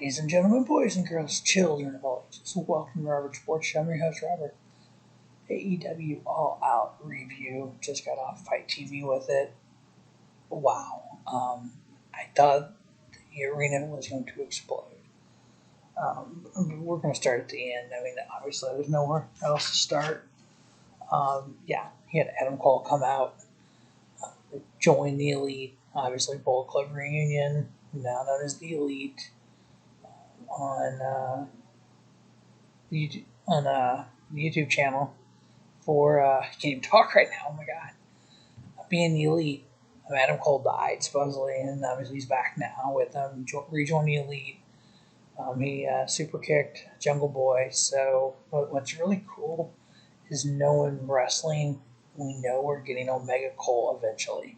Ladies and gentlemen, boys and girls, children of all ages, welcome to Robert Sports Show. I'm your host, Robert. AEW All Out review. Just got off Fight TV with it. Wow. I thought the arena was going to explode. We're going to start at the end. I mean, obviously, there's nowhere else to start. He had Adam Cole come out, join the Elite. Obviously, Bullet Club reunion, now known as the Elite. On the YouTube channel for I can't even talk right now. Oh my god, being the Elite. Adam Cole died supposedly, and obviously he's back now with them. Rejoin the Elite. He super kicked Jungle Boy. So what's really cool is knowing wrestling. We know we're getting Omega Cole eventually.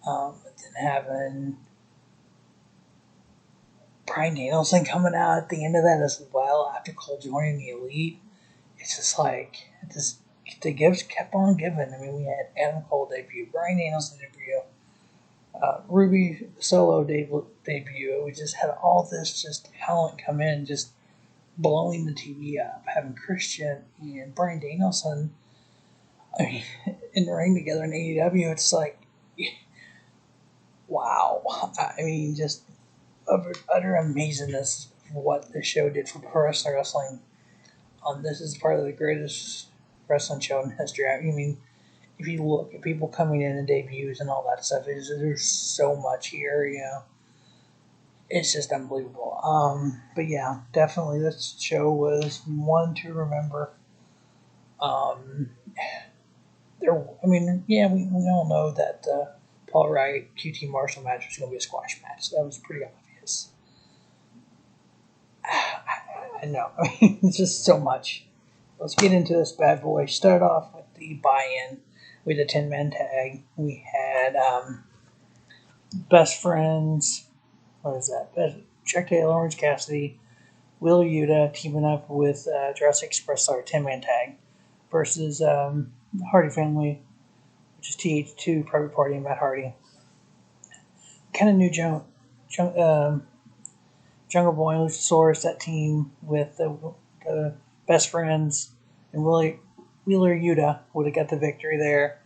But then having Bryan Danielson coming out at the end of that as well after Cole joining the Elite. It's just like the gifts kept on giving. I mean, we had Adam Cole debut, Bryan Danielson debut, Ruby solo debut. We just had all this just talent come in, just blowing the TV up. Having Christian and Bryan Danielson, I mean, in the ring together in AEW, it's like, wow. I mean, just utter amazingness of what this show did for pro wrestling. This is part of the greatest wrestling show in history. I mean, if you look at people coming in and debuts and all that stuff, there's so much here, you know. It's just unbelievable. But yeah, definitely this show was one to remember. We all know that Paul Wright QT Marshall match was going to be a squash match. That was pretty obvious. I know. I mean, it's just so much. Let's get into this bad boy. Start off with the buy-in with a 10-man tag. We had Best Friends. What is that? Chuck Taylor, Orange Cassidy, Wheeler Yuta teaming up with Jurassic Express, 10-man tag versus the Hardy family, which is TH2, Private Party, and Matt Hardy. Kind of new Jungle Boy and Luchasaurus, that team with the Best Friends and Wheeler Yuta would have got the victory there.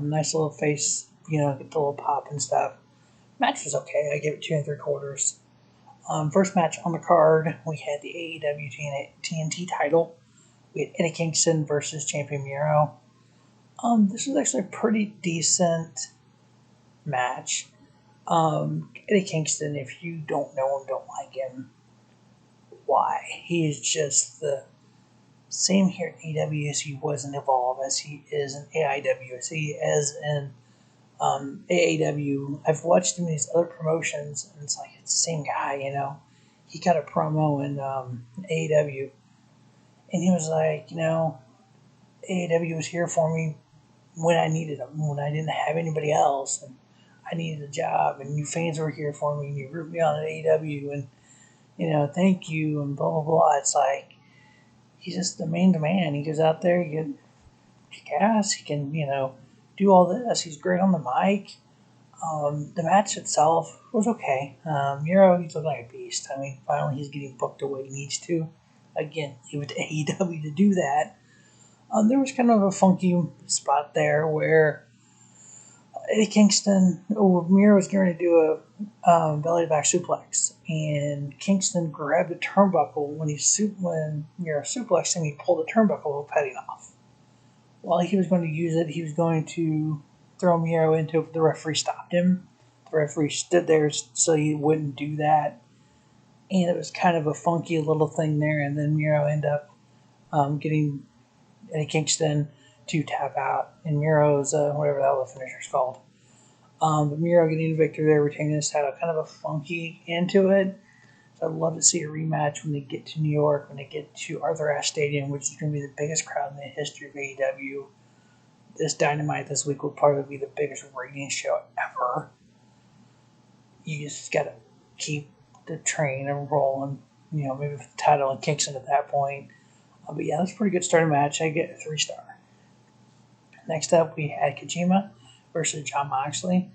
Nice little face, get the little pop and stuff. Match was okay. I gave it 2 3/4. First match on the card, we had the AEW TNT title. We had Eddie Kingston versus Champion Miro. This was actually a pretty decent match. Eddie Kingston, if you don't know him, don't like him, why? He is just the same here at AEW as he was in Evolve, as he is in AEW, as he is in AEW. I've watched him in these other promotions, and it's like it's the same guy, He got a promo in AEW, and he was like, AEW was here for me when I needed them, when I didn't have anybody else, and I needed a job, and you fans were here for me, and you root me on at AEW, and thank you, and blah, blah, blah. It's like, he's just the man to man. He goes out there, he can kick ass, he can, do all this. He's great on the mic. The match itself was okay. Miro, he's looking like a beast. I mean, finally he's getting booked the way he needs to. Again, leave it to AEW to do that. There was kind of a funky spot there where Eddie Kingston, Miro was going to do a belly-to-back suplex, and Kingston grabbed the turnbuckle when Miro suplexed him. He pulled the turnbuckle padding off. While he was going to use it, he was going to throw Miro into it. The referee stopped him. The referee stood there so he wouldn't do that, and it was kind of a funky little thing there. And then Miro ended up getting Eddie Kingston to tap out, and Miro's whatever the hell the finisher's called. But Miro getting a victory there, retaining his title, kind of a funky end to it. So I'd love to see a rematch when they get to New York, when they get to Arthur Ashe Stadium, which is going to be the biggest crowd in the history of AEW. This Dynamite this week will probably be the biggest rating show ever. You just got to keep the train rolling, maybe with the title and Kingston at that point. But yeah, that's a pretty good starting match. I get a 3-star. Next up, we had Kojima versus Jon Moxley.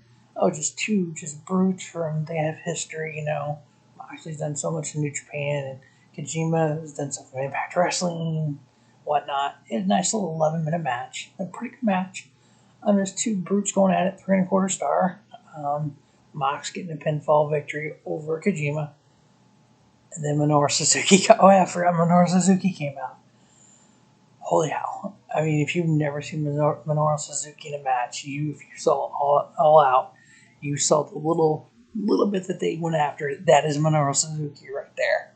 Just two brutes they have history, Moxley's done so much in New Japan, and Kojima has done some Impact Wrestling, whatnot. It's a nice little 11-minute match. A pretty good match. There's two brutes going at it, 3 1/4 star. Mox getting a pinfall victory over Kojima. And then Minoru Suzuki. Oh, yeah, I forgot Minoru Suzuki came out. Holy hell. I mean, if you've never seen Minoru Suzuki in a match, if you saw all out, you saw the little bit that they went after. That is Minoru Suzuki right there.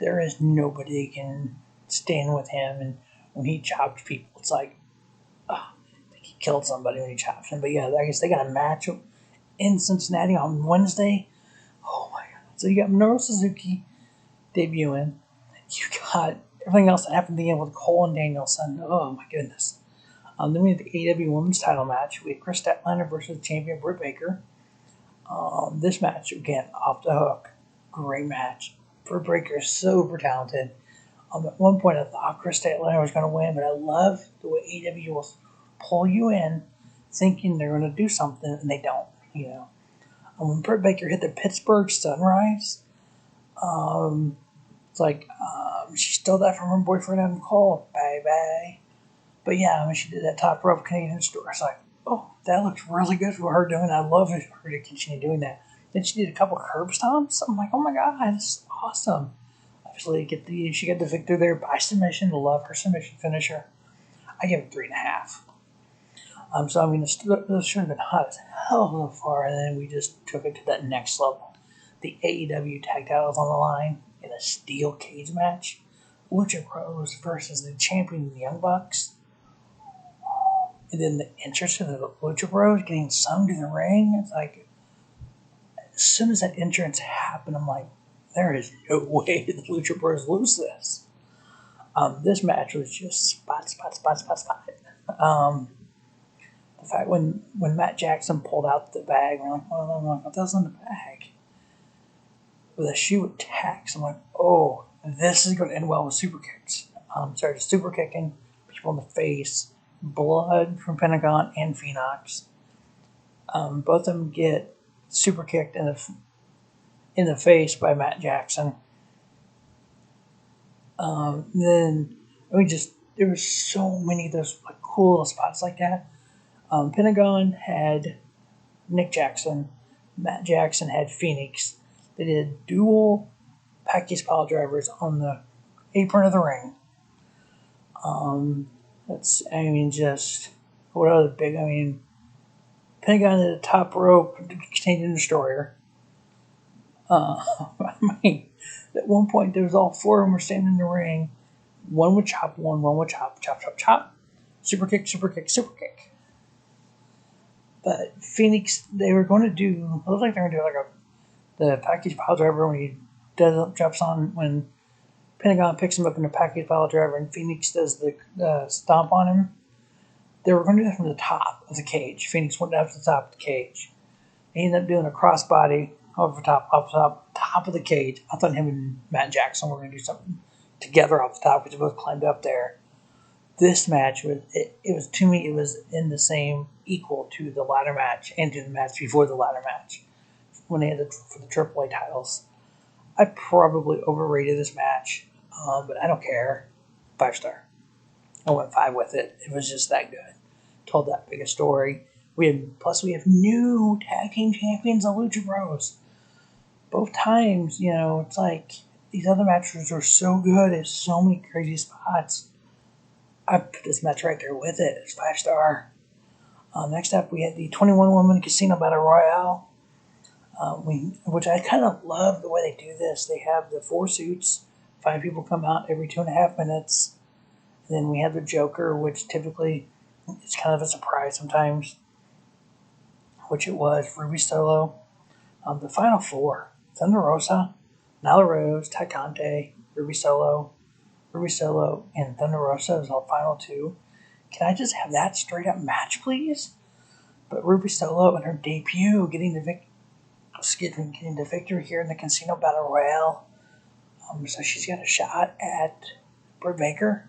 There is nobody can stand with him. And when he chops people, it's like, oh, I think he killed somebody when he chops him. But yeah, I guess they got a match in Cincinnati on Wednesday. Oh my God. So you got Minoru Suzuki debuting. You got everything else that happened at the end with Cole and Danielson. Oh my goodness. Then we had the AEW Women's Title match. We had Kris Statlander versus champion Britt Baker. This match, again, off the hook. Great match. Britt Baker is super talented. At one point, I thought Kris Statlander was going to win, but I love the way AEW will pull you in thinking they're going to do something, and they don't. You know, when Britt Baker hit the Pittsburgh Sunrise, it's like she stole that from her boyfriend Adam Cole. Bye. But yeah, I mean, she did that top rope Canadian store. It's like, oh, that looks really good for her doing. I love her to continue doing that. Then she did a couple curb stomps. I'm like, oh my God, that's awesome. Obviously, she got the victory there by submission. Love her submission finisher. I give it 3.5. So I mean, this should have been hot as hell so far, and then we just took it to that next level. The AEW tag titles on the line in a steel cage match. Lucha Bros versus the champion the Young Bucks. And then the entrance of the Lucha Bros getting sung to the ring. It's like, as soon as that entrance happened, I'm like, there is no way the Lucha Bros lose this. This match was just spot. The fact when Matt Jackson pulled out the bag, we're like, well, what else in the bag? With a shoe attacks, I'm like, oh, this is going to end well with super kicks. Started super kicking people in the face, blood from Pentagon and Phoenix. Both of them get super kicked in the face by Matt Jackson. Then there were so many of those like cool little spots like that. Pentagon had Nick Jackson, Matt Jackson had Phoenix. They did dual package pile drivers on the apron of the ring. Pentagon did a top rope Canadian destroyer. At one point there was all 4 of them were standing in the ring. One would chop one would chop. Super kick. But Phoenix, they were going to do, it looked like they were going to do the package pile driver when he jumps on, when Pentagon picks him up in the package pile driver and Phoenix does the stomp on him. They were going to do that from the top of the cage. Phoenix went down to the top of the cage. He ended up doing a crossbody off the top of the cage. I thought him and Matt Jackson were going to do something together off the top because they both climbed up there. This match was to me, it was in the same equal to the ladder match and to the match before the ladder match when they had for the AAA titles. I probably overrated this match, but I don't care. 5-star. I went 5 with it. It was just that good. Told that big a story. We have new tag team champions, the Lucha Bros. Both times, it's like these other matches are so good. It's so many crazy spots. I put this match right there with it. It's 5-star. Next up, we had the 21-woman Casino Battle Royale, which I kind of love the way they do this. They have the 4 suits. 5 people come out every 2.5 minutes. And then we have the Joker, which typically is kind of a surprise sometimes, which it was. Ruby Solo. The final 4, Thunder Rosa, Nyla Rose, Ty Conte, Ruby Solo, and Thunder Rosa is our final 2. Can I just have that straight up match, please? But Ruby Solo in her debut, getting the victory here in the Casino Battle Royale. So she's got a shot at Britt Baker.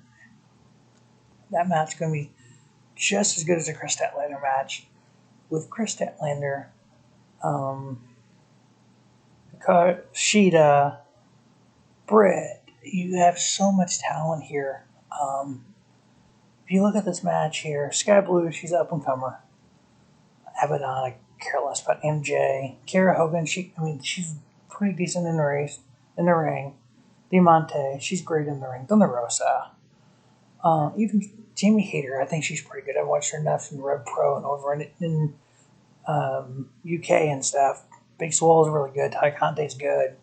That match is going to be just as good as the Kris Statlander match, with Kris Statlander Shida, Britt. You have so much talent here. If you look at this match here, Skye Blue, she's an up-and-comer. Abadom, I care less about MJ. Kiera Hogan, she's pretty decent in the ring. Diamante, she's great in the ring. Then the Rosa. Even Jamie Hayter, I think she's pretty good. I've watched her enough in Rev Pro and over in UK and stuff. Big Swole is really good. Conte's good.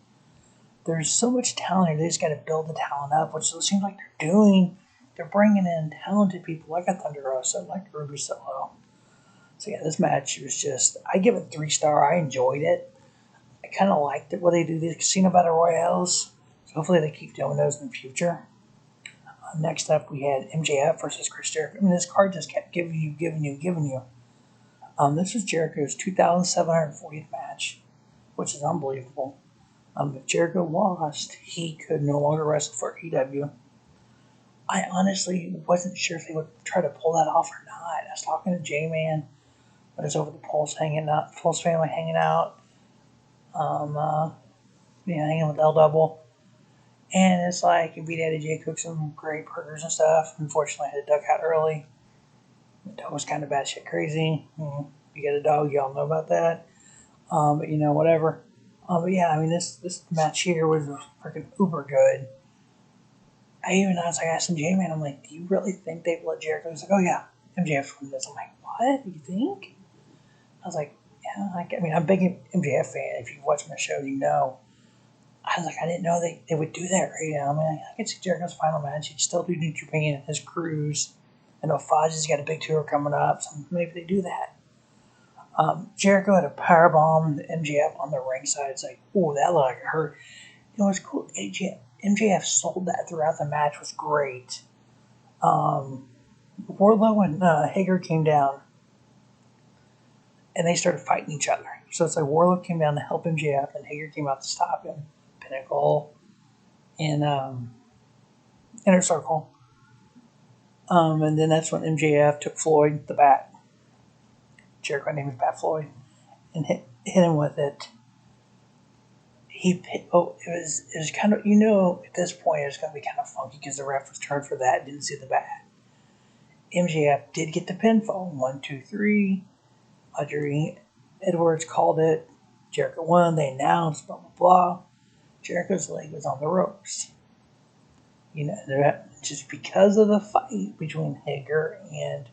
There's so much talent here. They just got to build the talent up, which it seems like they're doing. They're bringing in talented people like a Thunder Rosa, like Ruby Solo. So yeah, this match was just, I give it 3-star. I enjoyed it. I kind of liked it, what they do, these Casino Battle Royales. So hopefully they keep doing those in the future. Next up, we had MJF versus Chris Jericho. This card just kept giving you. This was Jericho's 2,740th match, which is unbelievable. If Jericho lost, he could no longer wrestle for AEW. I honestly wasn't sure if they would try to pull that off or not. I was talking to J-Man, but it's over the Pulse family hanging out. Hanging with L-Double. And it's like, Big Daddy J cooked some great burgers and stuff. Unfortunately, I had to duck out early. The dog was kind of batshit crazy. You got a dog, y'all know about that. But whatever. This match here was freaking uber good. I asked some J-Man, I'm like, do you really think they've let Jericho? He's like, oh yeah, MJF won this. I'm like, what? You think? I was like, yeah. I'm a big MJF fan. If you've watched my show, you know. I was like, I didn't know they would do that right now. I could see Jericho's final match. He'd still do New Japan, his cruise. I know Fozzy's got a big tour coming up, so maybe they do that. Jericho had a powerbomb MJF on the ringside. It's like, oh, that looked like it hurt. It was cool. MJF sold that throughout the match. Was great. Wardlow and Hager came down, and they started fighting each other. So it's like Wardlow came down to help MJF, and Hager came out to stop him. Pinnacle in Inner Circle. And then that's when MJF took Floyd, the Bat. Jericho named him Bat Floyd, and hit him with it. It was kind of, at this point it was going to be kind of funky because the ref was turned for that, didn't see the bat. MJF did get the pinfall. 1, 2, 3. Audrey Edwards called it. Jericho won. They announced, blah, blah, blah. Jericho's leg was on the ropes. Just because of the fight between Hager and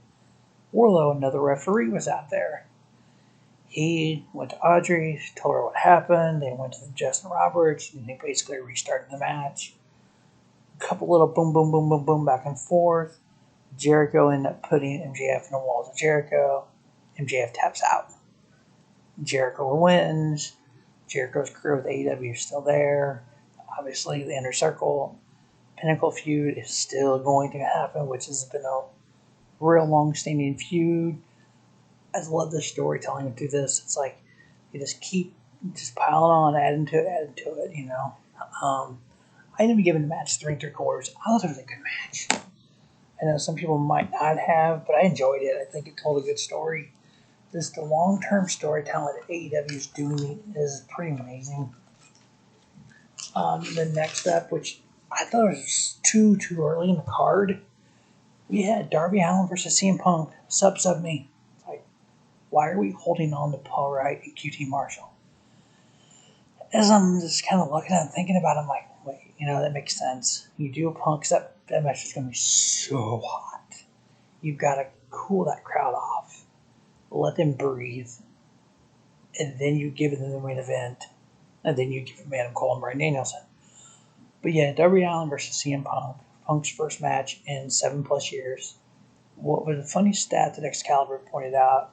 Wardlow, another referee was out there. He went to Audrey, told her what happened. They went to Justin Roberts, and they basically restarted the match. A couple little boom, boom, boom, boom, boom, back and forth. Jericho ended up putting MJF in the walls of Jericho. MJF taps out. Jericho wins. Jericho's career with AEW is still there. Obviously, the Inner Circle Pinnacle feud is still going to happen, which has been a real long-standing feud. I love the storytelling through this. It's like you just keep piling on, adding to it, I ended up giving the match 3 3/4. I thought it was a good match. I know some people might not have, but I enjoyed it. I think it told a good story. The long-term storytelling that AEW is doing is pretty amazing. The next up, which I thought was too early in the card, we had Darby Allin versus CM Punk. Sub me. It's like, why are we holding on to Paul Wright and QT Marshall? As I'm just kind of looking at it, thinking about it, I'm like, wait, that makes sense. You do a Punk, that match is going to be so hot. You've got to cool that crowd off. Let them breathe, and then you give them the main event, and then you give them Adam Cole and Bryan Danielson. But yeah, Darby Allin versus CM Punk. Punk's first match in 7+ years. What was a funny stat that Excalibur pointed out,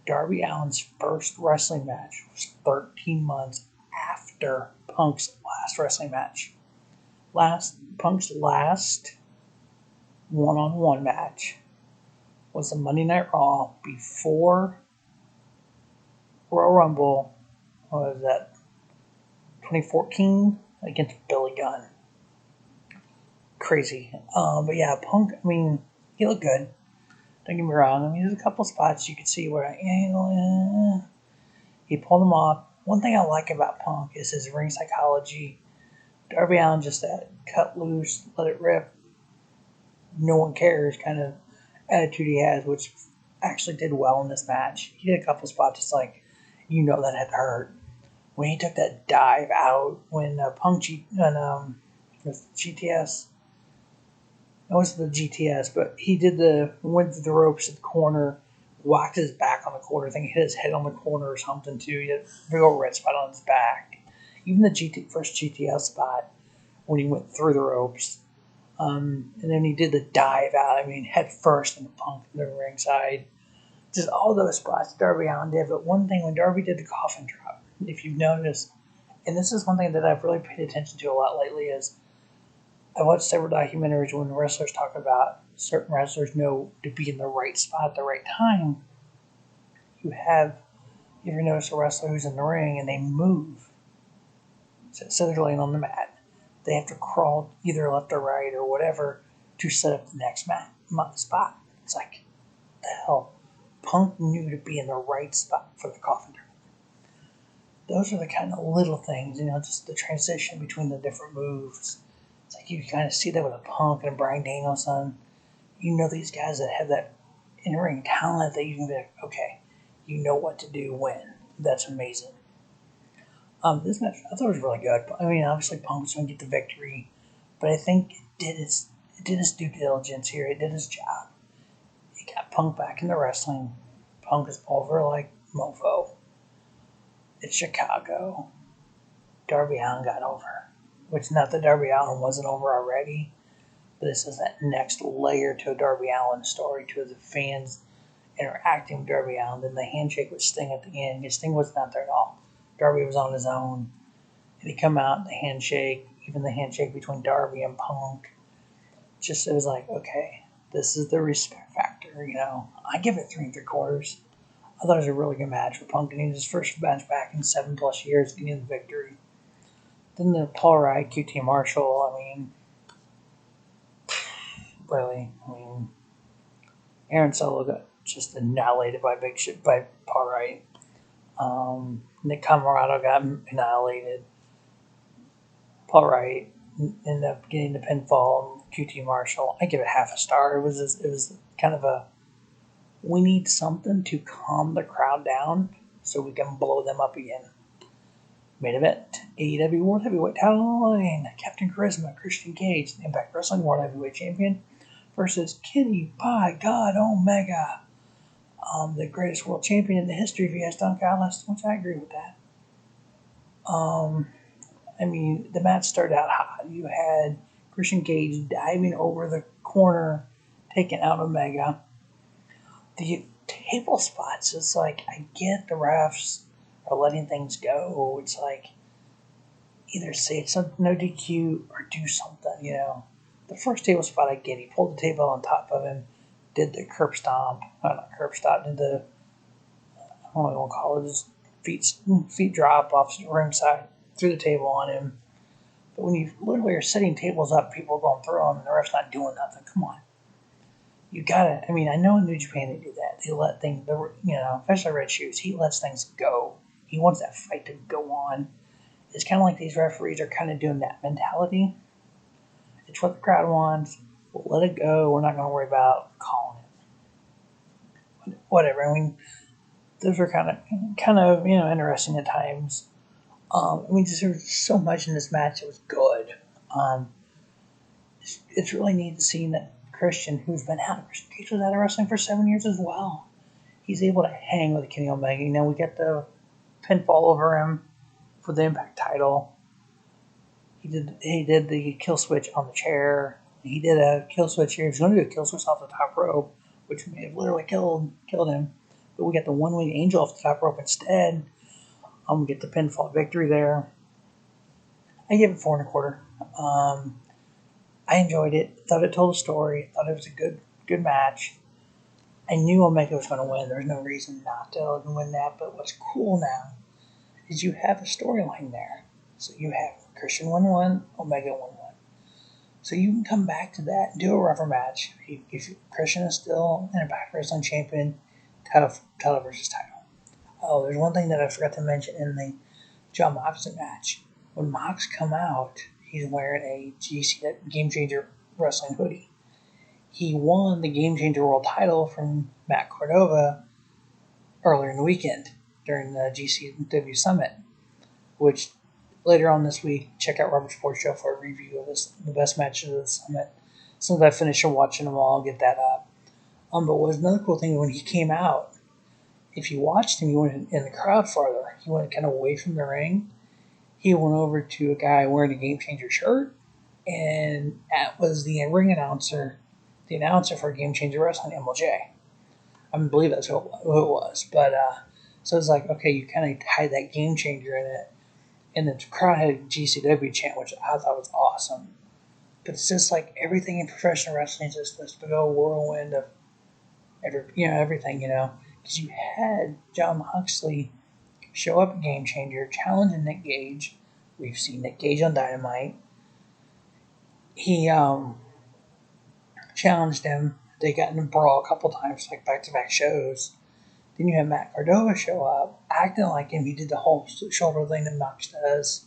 Darby Allin's first wrestling match was 13 months after Punk's last wrestling match. Punk's last one-on-one match was the Monday Night Raw before Royal Rumble. What was that? 2014 against Billy Gunn. Crazy. But yeah, Punk, he looked good. Don't get me wrong. There's a couple spots you could see where he pulled them off. One thing I like about Punk is his ring psychology. Darby Allin just that cut loose, let it rip, no one cares kind of attitude he has, which actually did well in this match. He did a couple spots, just like, that had to hurt. When he took that dive out, when GTS, it wasn't the GTS, but he went through the ropes at the corner, whacked his back on the corner. I think he hit his head on the corner or something too. He had a big old red spot on his back. Even the first GTS spot when he went through the ropes. And then he did the dive out, head first in the Punk from the ringside. Just all those spots Darby Allin did. But one thing, when Darby did the coffin drop, if you've noticed, and this is one thing that I've really paid attention to a lot lately, is I watched several documentaries when wrestlers talk about certain wrestlers know to be in the right spot at the right time. You ever notice a wrestler who's in the ring and they move? So they're laying on the mat. They have to crawl either left or right or whatever to set up the next spot. It's like, the hell? Punk knew to be in the right spot for the coffin drop. Those are the kind of little things, just the transition between the different moves. It's like you kind of see that with a Punk and a Bryan Danielson. These guys that have that in-ring talent that you can be like, okay, you know what to do when. That's amazing. This match, I thought it was really good. Obviously Punk was going to get the victory, but I think it did its due diligence here. It did its job. It got Punk back into wrestling. Punk is over like mofo. It's Chicago. Darby Allin got over. Which, not that Darby Allin wasn't over already, but this is that next layer to a Darby Allin story, to the fans interacting with Darby Allin. Then the handshake with Sting at the end. Sting was not there at all. Darby was on his own. And he come out, the handshake, even the handshake between Darby and Punk. It was like, okay, this is the respect factor, I give it 3 3/4. I thought it was a really good match with Punk, getting his first match back in 7+ years, getting the victory. Then the Paul Wright, QT Marshall, really, Aaron Solo got just annihilated by Paul Wright. Nick Camarado got annihilated. Paul Wright ended up getting the pinfall. QT Marshall, I give it half a star. It was kind of a, we need something to calm the crowd down so we can blow them up again. Main event, AEW World Heavyweight Title line, Captain Charisma, Christian Cage, the Impact Wrestling World Heavyweight Champion, versus Kenny by God Omega, the greatest world champion in the history, if you ask Don Callis, which I agree with that. The match started out hot. You had Christian Cage diving over the corner, taking out Omega. The table spots, it's like, I get the refs are letting things go. It's like, either say it's no DQ or do something, The first table spot I get, he pulled the table on top of him, did the curb stomp, not curb stomp, did the, I don't know what you want to call it, just feet drop off the ringside, threw the table on him. But when you literally are setting tables up, people are going through them, and the ref's not doing nothing. Come on. You gotta, I know in New Japan they do that. They let things, especially Red Shoes, he lets things go. He wants that fight to go on. It's kind of like these referees are kind of doing that mentality. It's what the crowd wants. We'll let it go. We're not going to worry about calling it. Whatever. Those are kind of interesting at times. There was so much in this match that was good. It's really neat to see that Christian Cage was out of wrestling for 7 years as well. He's able to hang with Kenny Omega. We get the pinfall over him for the Impact title. He did the kill switch on the chair. He did a kill switch here. He was going to do a kill switch off the top rope, which may have literally killed him. But we got the one-wing angel off the top rope instead. I'm going to get the pinfall victory there. I give it 4 1/4. I enjoyed it. Thought it told a story. Thought it was a good match. I knew Omega was going to win. There's no reason not to win that. But what's cool now is you have a storyline there. So you have Christian 1-1, Omega 1-1. So you can come back to that and do a rougher match. If Christian is still an Impact Wrestling Champion, title versus title. Oh, there's one thing that I forgot to mention in the John Moxley match. When Mox come out, he's wearing a Game Changer Wrestling hoodie. He won the Game Changer World Title from Matt Cordova earlier in the weekend during the GCW Summit, which later on this week, check out Robert Sports Show for a review of the best matches of the Summit. As soon as I finish watching them all, I'll get that up. But what was another cool thing, when he came out, if you watched him, he went in the crowd farther. He went kind of away from the ring. He went over to a guy wearing a Game Changer shirt, and that was the ring announcer, the announcer for Game Changer Wrestling, MLJ. I believe that's who it was. But so it's like, okay, you kind of tied that Game Changer in it, and the crowd had a GCW chant, which I thought was awesome. But it's just like everything in professional wrestling is just this big old whirlwind of everything, because you had John Moxley show up at Game Changer, challenging Nick Gage. We've seen Nick Gage on Dynamite. He challenged him. They got in a brawl a couple times, like back-to-back shows. Then you had Matt Cordova show up, acting like him. He did the whole shoulder thing that Mox does,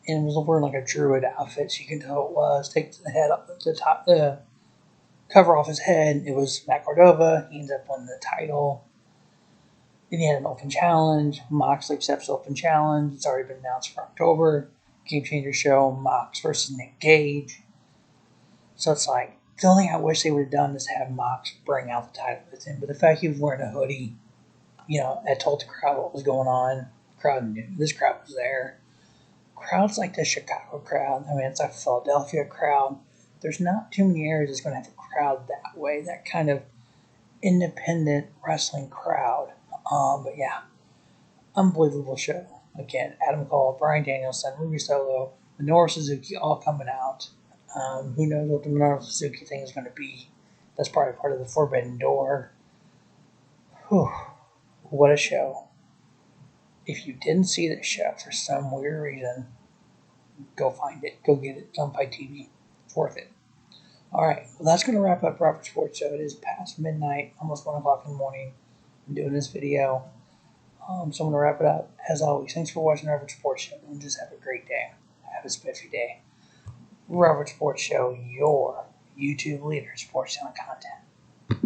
and was wearing like a druid outfit, so you can tell it was. Take the head up, the cover off his head. It was Matt Cordova. He ends up winning the title. Then you had an open challenge. Moxley accepts the open challenge. It's already been announced for October. Game Changer show, Mox versus Nick Gage. So it's like, the only thing I wish they would have done is have Mox bring out the title with him. But the fact he was wearing a hoodie, that told the crowd what was going on. The crowd knew. This crowd was there. Crowds like the Chicago crowd. I mean, it's like a Philadelphia crowd. There's not too many areas that's going to have a crowd that way. That kind of independent wrestling crowd. But yeah, unbelievable show. Again, Adam Cole, Bryan Danielson, Ruby Solo, Minoru Suzuki all coming out. Who knows what the Minoru Suzuki thing is going to be. That's probably part of the Forbidden Door. Whew. What a show. If you didn't see this show for some weird reason, go find it. Go get it. It's on Fight TV. It's worth it. Alright, well that's going to wrap up Robert Sports Show. It is past midnight, almost 1 o'clock in the morning. I'm doing this video. So I'm going to wrap it up. As always, thanks for watching Robert Sports Show, and just have a great day. Have a spiffy day. Robert Sports Show, your YouTube leader in sports channel content.